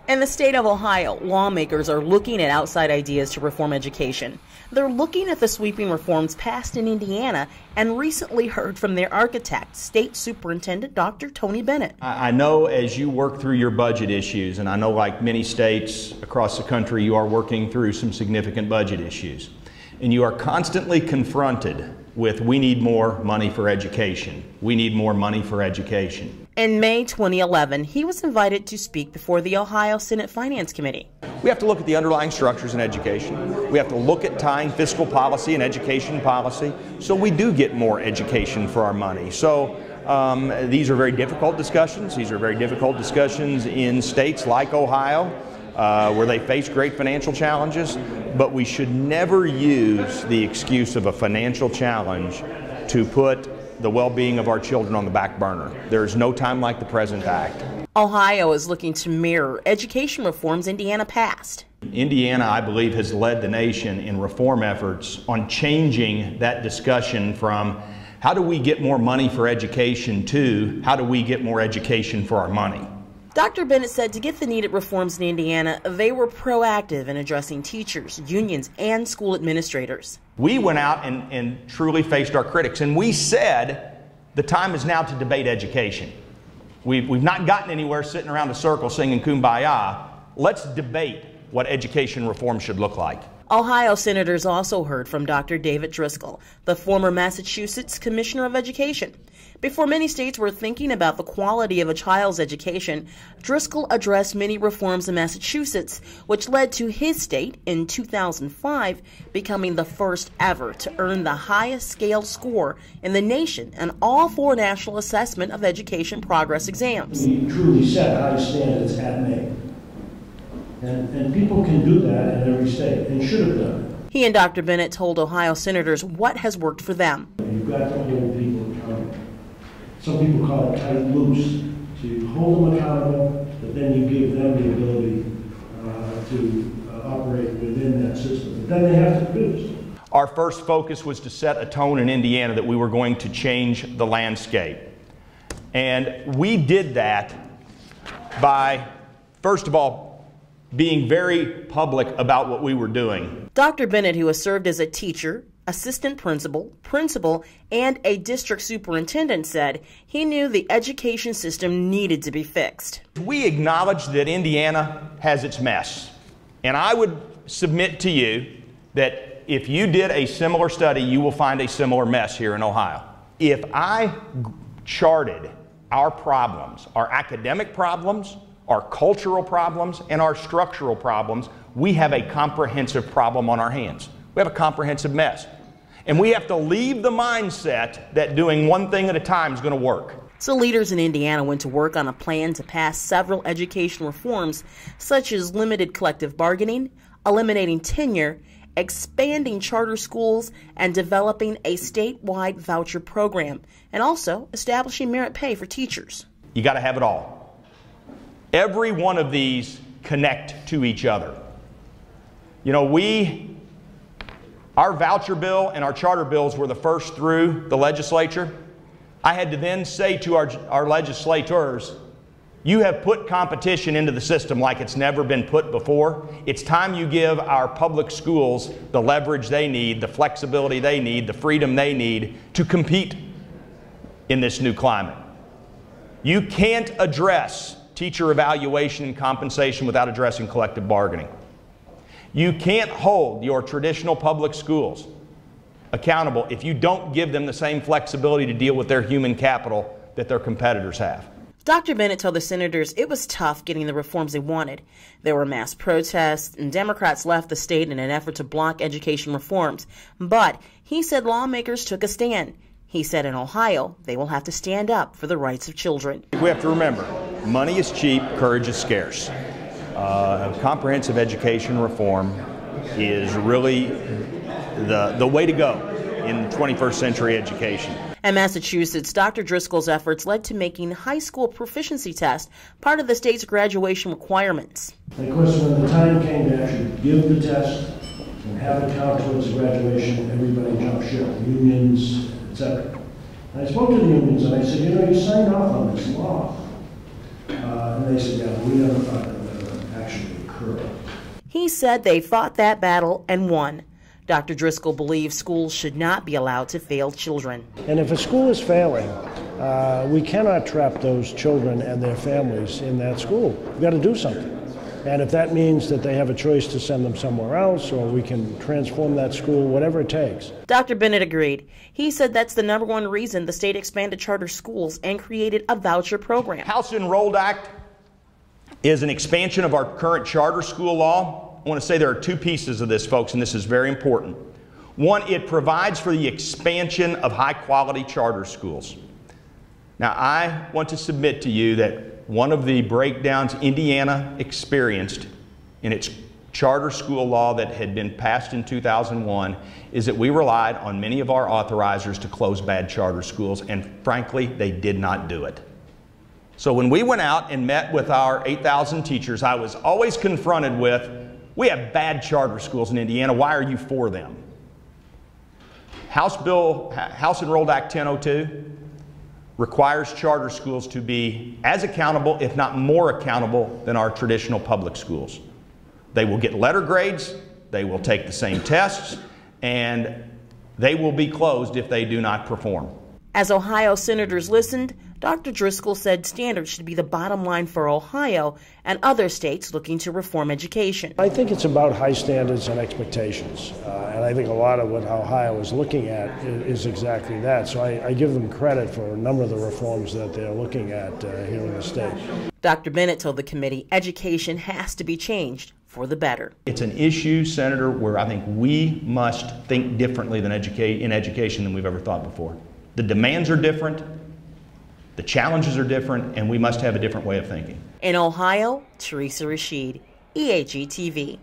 In the state of Ohio, lawmakers are looking at outside ideas to reform education. They're looking at the sweeping reforms passed in Indiana and recently heard from their architect, State Superintendent Dr. Tony Bennett. I know as you work through your budget issues, and I know like many states across the country, you are working through some significant budget issues. And you are constantly confronted with, we need more money for education. We need more money for education. In May 2011, he was invited to speak before the Ohio Senate Finance Committee. We have to look at the underlying structures in education. We have to look at tying fiscal policy and education policy so we do get more education for our money. So these are very difficult discussions. These are very difficult discussions in states like Ohio, where they face great financial challenges, but we should never use the excuse of a financial challenge to put the well-being of our children on the back burner. There is no time like the present act. Ohio is looking to mirror education reforms Indiana passed. Indiana, I believe, has led the nation in reform efforts on changing that discussion from how do we get more money for education to how do we get more education for our money. Dr. Bennett said to get the needed reforms in Indiana, they were proactive in addressing teachers, unions, and school administrators. We went out and truly faced our critics, and we said the time is now to debate education. We've not gotten anywhere sitting around a circle singing Kumbaya. Let's debate what education reform should look like. Ohio senators also heard from Dr. David Driscoll, the former Massachusetts Commissioner of Education. Before many states were thinking about the quality of a child's education, Driscoll addressed many reforms in Massachusetts, which led to his state, in 2005, becoming the first ever to earn the highest scale score in the nation in all 4 National Assessment of Education Progress exams. We truly set high standards at Maine. And people can do that in every state and should have done it. He and Dr. Bennett told Ohio senators what has worked for them. You've got to hold people accountable. Some people call it tight loose. So you hold them accountable, but then you give them the ability to operate within that system. But then they have to produce. Our first focus was to set a tone in Indiana that we were going to change the landscape. And we did that by, first of all, being very public about what we were doing. Dr. Bennett, who has served as a teacher, assistant principal, and a district superintendent, said he knew the education system needed to be fixed. We acknowledge that Indiana has its mess. And I would submit to you that if you did a similar study, you will find a similar mess here in Ohio. If I charted our problems, our academic problems, our cultural problems, and our structural problems, we have a comprehensive problem on our hands. We have a comprehensive mess. And we have to leave the mindset that doing one thing at a time is going to work. So leaders in Indiana went to work on a plan to pass several education reforms, such as limited collective bargaining, eliminating tenure, expanding charter schools, and developing a statewide voucher program, and also establishing merit pay for teachers. You got to have it all. Every one of these connect to each other. You know, our voucher bill and our charter bills were the first through the legislature. I had to then say to our legislators, you have put competition into the system like it's never been put before. It's time you give our public schools the leverage they need, the flexibility they need, the freedom they need to compete in this new climate. You can't address teacher evaluation and compensation without addressing collective bargaining. You can't hold your traditional public schools accountable if you don't give them the same flexibility to deal with their human capital that their competitors have. Dr. Bennett told the senators it was tough getting the reforms they wanted. There were mass protests, and Democrats left the state in an effort to block education reforms. But he said lawmakers took a stand. He said in Ohio, they will have to stand up for the rights of children. We have to remember, money is cheap, courage is scarce. Comprehensive education reform is really the way to go in 21st century education. In Massachusetts, Dr. Driscoll's efforts led to making high school proficiency tests part of the state's graduation requirements. And of course, when the time came to actually give the test and have it count towards graduation, everybody jumped ship, unions, etc. I spoke to the unions and I said, you know, you signed off on this law. And they said, yeah, we never thought that would occur. He said they fought that battle and won. Dr. Driscoll believes schools should not be allowed to fail children. And if a school is failing, we cannot trap those children and their families in that school. We've got to do something. And if that means that they have a choice to send them somewhere else, or we can transform that school, whatever it takes. Dr. Bennett agreed. He said that's the number one reason the state expanded charter schools and created a voucher program. House Enrolled Act is an expansion of our current charter school law. I want to say there are two pieces of this, folks, and this is very important. One, it provides for the expansion of high-quality charter schools. Now, I want to submit to you that one of the breakdowns Indiana experienced in its charter school law that had been passed in 2001 is that we relied on many of our authorizers to close bad charter schools, and frankly, they did not do it. So when we went out and met with our 8,000 teachers, I was always confronted with, we have bad charter schools in Indiana, why are you for them? House Enrolled Act 1002 requires charter schools to be as accountable, if not more accountable, than our traditional public schools. They will get letter grades, they will take the same tests, and they will be closed if they do not perform. As Ohio senators listened, Dr. Driscoll said standards should be the bottom line for Ohio and other states looking to reform education. I think it's about high standards and expectations, and I think a lot of what Ohio is looking at is exactly that. So I give them credit for a number of the reforms that they're looking at here in the state. Dr. Bennett told the committee education has to be changed for the better. It's an issue, Senator, where I think we must think differently in education than we've ever thought before. The demands are different, the challenges are different, and we must have a different way of thinking. In Ohio, Teresa Rashid, EAG TV.